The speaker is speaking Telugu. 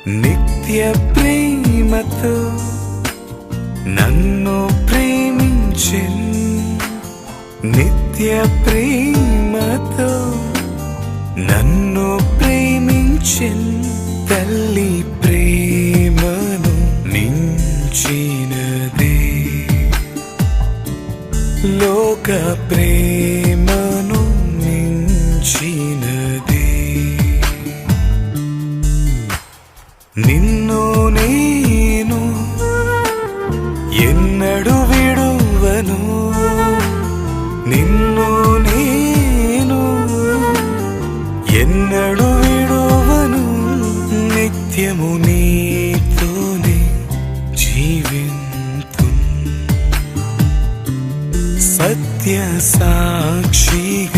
నిత్య ప్రేమతో నన్ను ప్రేమించెన్, నిత్య ప్రేమతో నన్ను ప్రేమించెన్. తల్లి ప్రేమను మించినదే, లోక ప్రేమను మించినదే. నిన్ను నేను ఎన్నడు విడువను, నిన్ను నేను ఎన్నడు విడువను. నిత్యము నీతోనే జీవింతు, సత్య సాక్షిగా